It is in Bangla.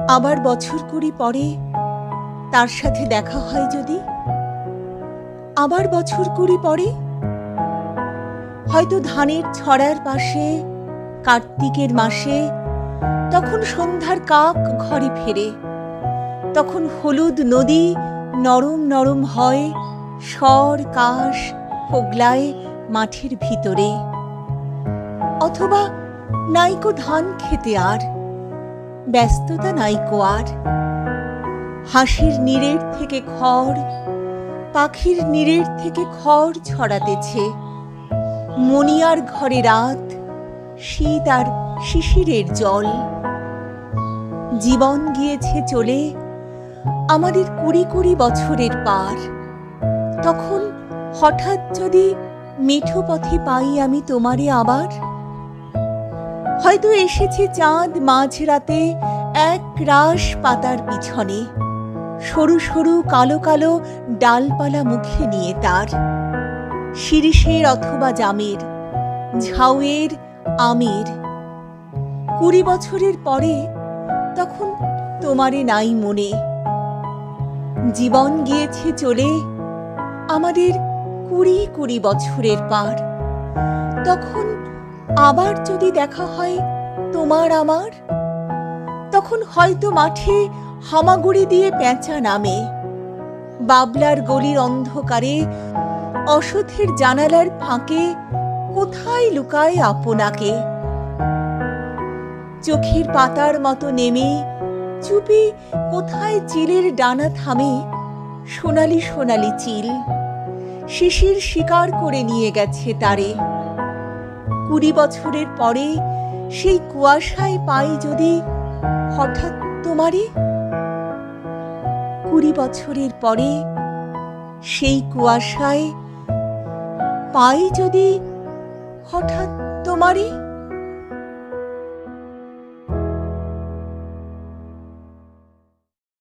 আবার বছর কুড়ি পরে তার সাথে দেখা হয় যদি, আবার বছর কুড়ি পরে হয়তো ধানের ছড়ার পাশে কার্তিকের মাসে, তখন সন্ধ্যার কাক ঘরে ফেরে, তখন হলুদ নদী নরম নরম হয়, স্বর কাশ হোগলায় মাঠের ভিতরে। অথবা নাইকো ধান খেতে আর ব্যস্ততা নাইকো আর, হাঁসের নীড়ের থেকে খড়, পাখির নীড়ের থেকে খড় ছড়াতেছে, মনিয়ার ঘরে রাত, শীত আর শিশিরের জল। জীবন গিয়েছে চলে আমাদের কুড়ি কুড়ি বছরের পার, তখন হঠাৎ যদি মেঠো পথে পাই আমি তোমারে আবার, হয়তো এসেছে চাঁদ মাঝরাতে এক রাশ পাতার পিছনে, সরু সরু কালো কালো ডালপালা মুখে নিয়ে তার, শিরিষের অথবা জামের, ঝাউয়ের, আমের। কুড়ি বছরের পরে তখন তোমারে নাই মনে। জীবন গিয়েছে চলে আমাদের কুড়ি কুড়ি বছরের পার, তখন আবার যদি দেখা হয় তোমার আমার, তখন হয়তো মাঠে হামাগুড়ি দিয়ে পেঁচা নামে, বাবলার গলির অন্ধকারে অসথের জানালার ফাঁকে কোথায় লুকায় আপনাকে। চোখের পাতার মতো নেমে চুপি কোথায় চিলের ডানা থামে, সোনালি সোনালি চিল শিশির শিকার করে নিয়ে গেছে তারে। কুড়ি বছরের পরে সেই কুয়াশায় পাই যদি হঠাৎ তোমারে, কুড়ি বছরের পরে সেই কুয়াশায় পাই যদি হঠাৎ তোমারে।